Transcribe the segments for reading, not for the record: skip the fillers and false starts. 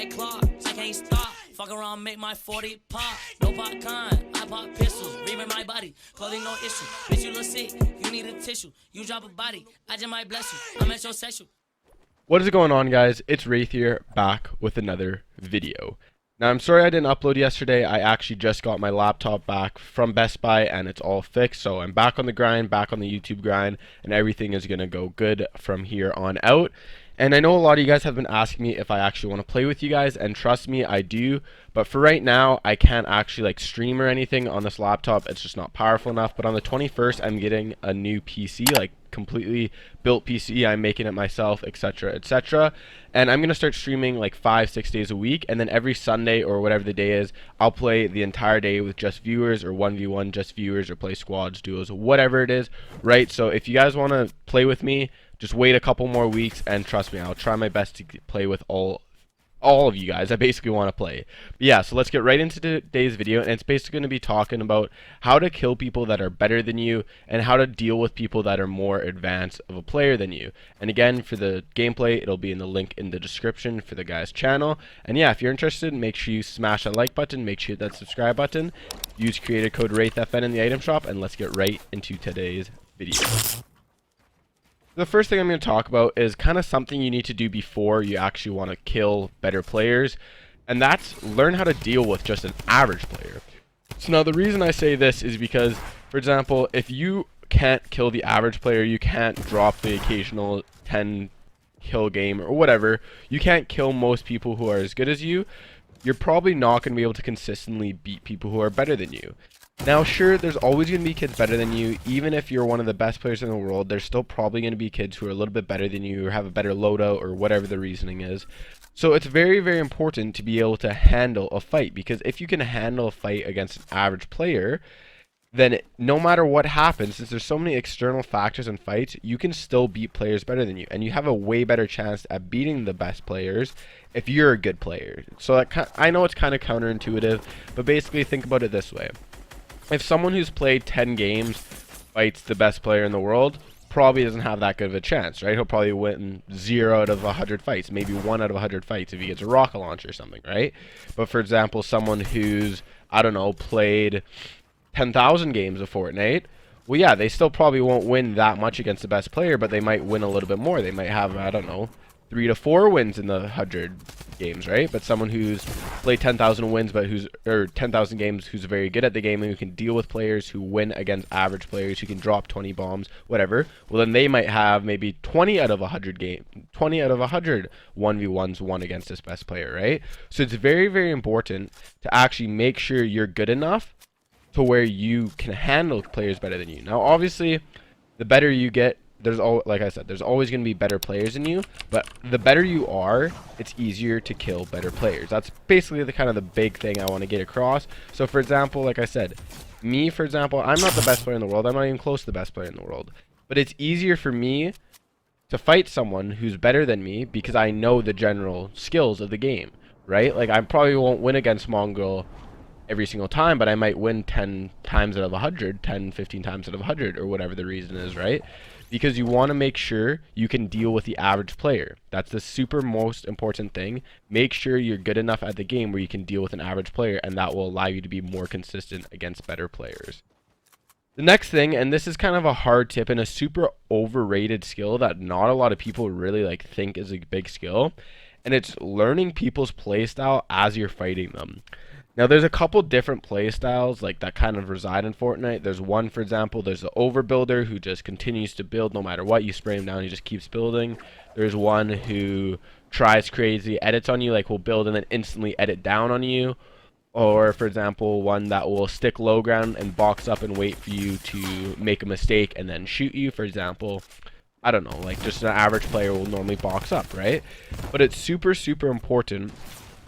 like clock, I can't stop. Fuck around, make my 40 pop. No popcorn, I pop pistols. Reaming my body, clothing no issue. Bitch, you look sick, you need a tissue. You drop a body, I just might bless you. I'm metrosexual. What is going on, guys? It's Wraith here, back with another video. Now, I'm sorry I didn't upload yesterday. I actually just got my laptop back from Best Buy and it's all fixed. So I'm back on the grind, back on the YouTube grind, and everything is going to go good from here on out. And I know a lot of you guys have been asking me if I actually want to play with you guys, and trust me, I do. But for right now, I can't actually like stream or anything on this laptop. It's just not powerful enough. But on the 21st, I'm getting a new PC, like completely built PC. I'm making it myself, etc., etc. And I'm gonna start streaming like 5-6 days a week, and then every Sunday or whatever the day is, I'll play the entire day with just viewers, or 1v1 just viewers, or play squads, duos, whatever it is, right? So if you guys want to play with me, just wait a couple more weeks, and trust me, I'll try my best to play with all of you guys. I basically want to play. But yeah, so let's get right into today's video, and it's basically going to be talking about how to kill people that are better than you, and how to deal with people that are more advanced of a player than you. And again, for the gameplay, it'll be in the link in the description for the guy's channel. And yeah, if you're interested, make sure you smash that like button, make sure you hit that subscribe button, use creator code WraithFN in the item shop, and let's get right into today's video. The first thing I'm going to talk about is kind of something you need to do before you actually want to kill better players, and that's learn how to deal with just an average player. So now the reason I say this is because, for example, if you can't kill the average player, you can't drop the occasional 10 kill game or whatever, you can't kill most people who are as good as you, you're probably not going to be able to consistently beat people who are better than you. Now, sure, there's always going to be kids better than you. Even if you're one of the best players in the world, there's still probably going to be kids who are a little bit better than you, or have a better loadout, or whatever the reasoning is. So it's very, very important to be able to handle a fight, because if you can handle a fight against an average player, then no matter what happens, since there's so many external factors in fights, you can still beat players better than you, and you have a way better chance at beating the best players if you're a good player. So that, I know it's kind of counterintuitive, but basically think about it this way. If someone who's played 10 games fights the best player in the world, probably doesn't have that good of a chance, right? He'll probably win 0 out of 100 fights, maybe 1 out of 100 fights if he gets a rocket launcher or something, right? But for example, someone who's, I don't know, played 10,000 games of Fortnite, well, yeah, they still probably won't win that much against the best player, but they might win a little bit more. They might have, I don't know, 3 to 4 wins in the 100 games, right? But someone who's played 10,000 wins, but who's, or 10,000 games, who's very good at the game and who can deal with players who win against average players, who can drop 20 bombs, whatever, well, then they might have maybe 20 out of 100 20 out of 100 1v1s won against this best player, right? So it's very, very important to actually make sure you're good enough to where you can handle players better than you. Now, obviously, the better you get, like I said, there's always going to be better players than you, but the better you are, it's easier to kill better players. That's basically the kind of the big thing I want to get across. So for example, like I said, me, for example, I'm not the best player in the world. I'm not even close to the best player in the world. But it's easier for me to fight someone who's better than me because I know the general skills of the game, right? Like, I probably won't win against Mongol every single time, but I might win 10 times out of 100, 10, 15 times out of 100, or whatever the reason is, right? Because you want to make sure you can deal with the average player. That's the super most important thing. Make sure you're good enough at the game where you can deal with an average player, and that will allow you to be more consistent against better players. The next thing, and this is kind of a hard tip and a super overrated skill that not a lot of people really like think is a big skill, and it's learning people's playstyle as you're fighting them. Now, there's a couple different play styles like that kind of reside in Fortnite. There's one, for example, there's the overbuilder who just continues to build no matter what. You spray him down, he just keeps building. There's one who tries crazy edits on you, like will build and then instantly edit down on you. Or, for example, one that will stick low ground and box up and wait for you to make a mistake and then shoot you. For example, I don't know, like just an average player will normally box up, right? But it's super, super important,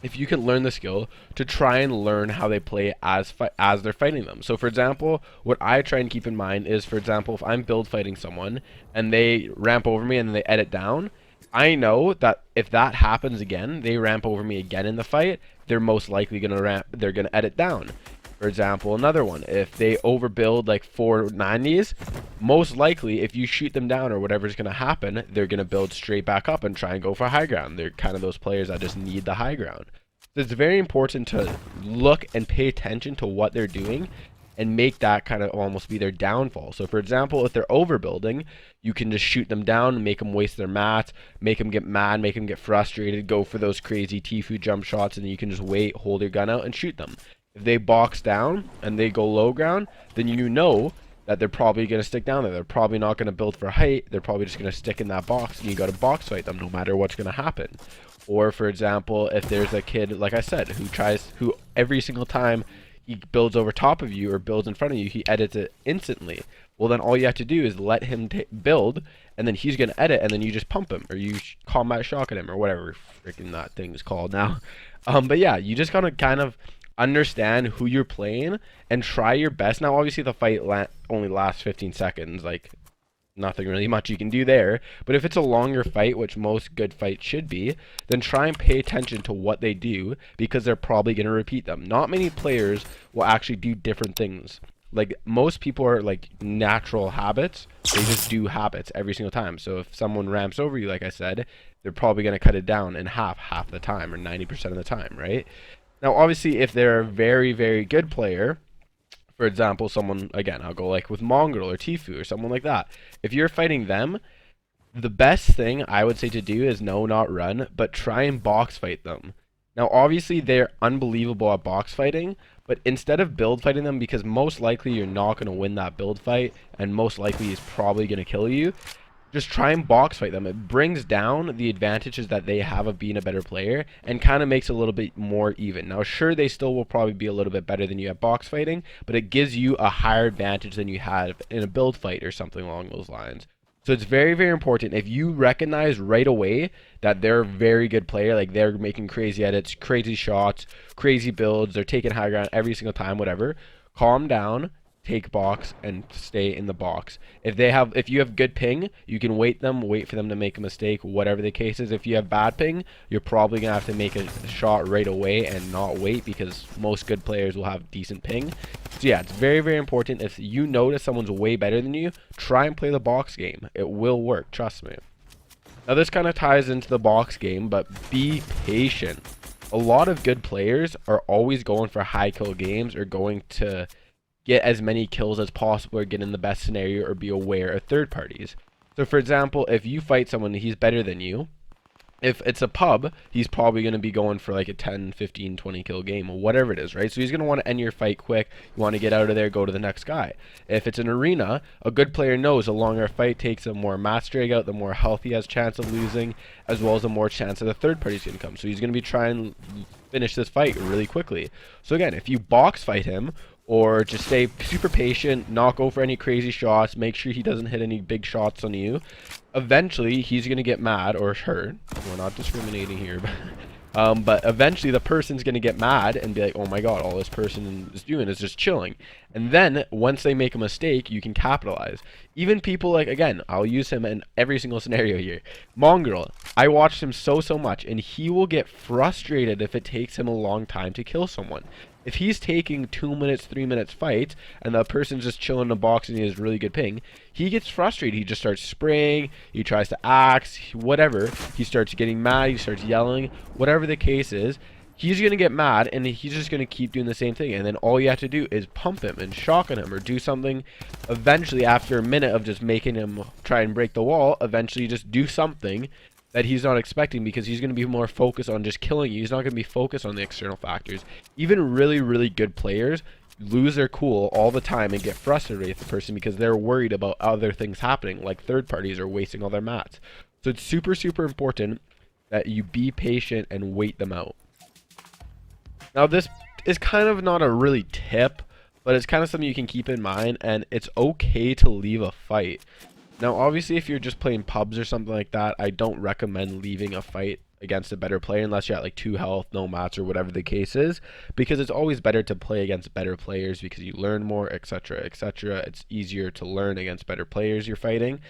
if you can learn the skill, to try and learn how they play as they're fighting them. So for example, what I try and keep in mind is, for example, if I'm build fighting someone and they ramp over me and they edit down, I know that if that happens again, they ramp over me again in the fight, they're most likely gonna edit down. For example, another one, if they overbuild like 490s, most likely if you shoot them down or whatever's going to happen, they're going to build straight back up and try and go for high ground. They're kind of those players that just need the high ground. So it's very important to look and pay attention to what they're doing and make that kind of almost be their downfall. So for example, if they're overbuilding, you can just shoot them down, make them waste their mats, make them get mad, make them get frustrated, go for those crazy Tfue jump shots, and you can just wait, hold your gun out, and shoot them. If they box down and they go low ground, then you know that they're probably going to stick down there. They're probably not going to build for height. They're probably just going to stick in that box, and you got to box fight them no matter what's going to happen. Or for example, if there's a kid, like I said, who every single time he builds over top of you or builds in front of you, he edits it instantly. Well, then all you have to do is let him build, and then he's going to edit, and then you just pump him, or you combat shock at him, or whatever freaking that thing is called now. But yeah, you just got to kind of understand who you're playing and try your best. Now, obviously, the fight only lasts 15 seconds, like nothing really much you can do there. But if it's a longer fight, which most good fights should be, then try and pay attention to what they do, because they're probably going to repeat them. Not many players will actually do different things. Like, most people are like natural habits. They just do habits every single time. So if someone ramps over you, like I said, they're probably going to cut it down in half the time, or 90% of the time, right? Now, obviously, if they're a very, very good player, for example, someone, again, I'll go like with Mongrel or Tfue or someone like that. If you're fighting them, the best thing I would say to do is no, not run, but try and box fight them. Now, obviously, they're unbelievable at box fighting, but instead of build fighting them, because most likely you're not going to win that build fight, and most likely he's probably going to kill you, just try and box fight them. It brings down the advantages that they have of being a better player and kind of makes it a little bit more even. Now, sure, they still will probably be a little bit better than you at box fighting, but it gives you a higher advantage than you had in a build fight or something along those lines. So it's very, very important. If you recognize right away that they're a very good player, like they're making crazy edits, crazy shots, crazy builds, they're taking high ground every single time, whatever, calm down, take box, and stay in the box. If you have good ping, you can wait for them to make a mistake, whatever the case is. If you have bad ping, you're probably gonna have to make a shot right away and not wait, because most good players will have decent ping. So yeah, it's very, very important. If you notice someone's way better than you, try and play the box game. It will work, trust me. Now, this kind of ties into the box game, but be patient. A lot of good players are always going for high kill games, or going to get as many kills as possible, or get in the best scenario, or be aware of third parties. So for example, if you fight someone he's better than you, if it's a pub, he's probably going to be going for like a 10, 15, 20 kill game, or whatever it is, right? So he's going to want to end your fight quick. You want to get out of there, go to the next guy. If it's an arena, a good player knows the longer a fight takes, the more match drag out, the more health he has chance of losing, as well as the more chance that the third party's going to come. So he's going to be trying to finish this fight really quickly. So again, if you box fight him, or just stay super patient, not go for any crazy shots, make sure he doesn't hit any big shots on you, eventually he's going to get mad, or her, we're not discriminating here, but eventually the person's going to get mad and be like, oh my god, all this person is doing is just chilling. And then once they make a mistake, you can capitalize. Even people like, again, I'll use him in every single scenario here, Mongrel. I watched him so much, and he will get frustrated if it takes him a long time to kill someone. If he's taking 2 minutes, 3 minutes fights, and the person's just chilling in the box and he has really good ping, he gets frustrated. He just starts spraying, he tries to axe, whatever. He starts getting mad, he starts yelling, whatever the case is. He's going to get mad, and he's just going to keep doing the same thing. And then all you have to do is pump him and shock on him, or do something. Eventually, after a minute of just making him try and break the wall, eventually just do something that he's not expecting, because he's going to be more focused on just killing you. He's not going to be focused on the external factors. Even really, really good players lose their cool all the time and get frustrated with the person because they're worried about other things happening, like third parties are wasting all their mats. So it's super, super important that you be patient and wait them out. Now, this is kind of not a really tip, but it's kind of something you can keep in mind, and it's okay to leave a fight. Now, obviously, if you're just playing pubs or something like that, I don't recommend leaving a fight against a better player unless you're at like 2 health, no mats, or whatever the case is, because it's always better to play against better players because you learn more, etc., etc. It's easier to learn against better players you're fighting.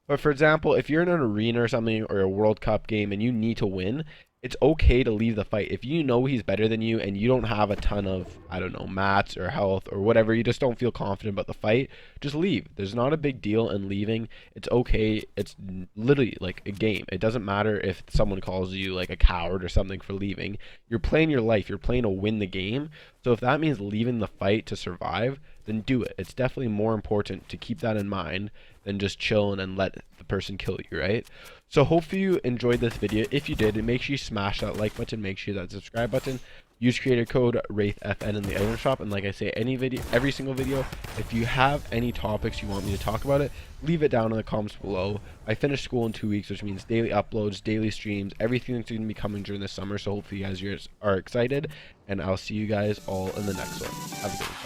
But for example, if you're in an arena or something, or a World Cup game, and you need to win, it's okay to leave the fight. If you know he's better than you and you don't have a ton of, I don't know, mats or health or whatever, you just don't feel confident about the fight, just leave. There's not a big deal in leaving. It's okay. It's literally like a game. It doesn't matter if someone calls you like a coward or something for leaving. You're playing your life. You're playing to win the game. So if that means leaving the fight to survive, then do it. It's definitely more important to keep that in mind than just chilling and let the person kill you, right? So hopefully you enjoyed this video. If you did, make sure you smash that like button, make sure that subscribe button, use creator code WraithFN in the item shop. And like I say, every single video, if you have any topics you want me to talk about it, leave it down in the comments below. I finished school in 2 weeks, which means daily uploads, daily streams, everything that's going to be coming during the summer. So hopefully you guys are excited, and I'll see you guys all in the next one. Have a good one.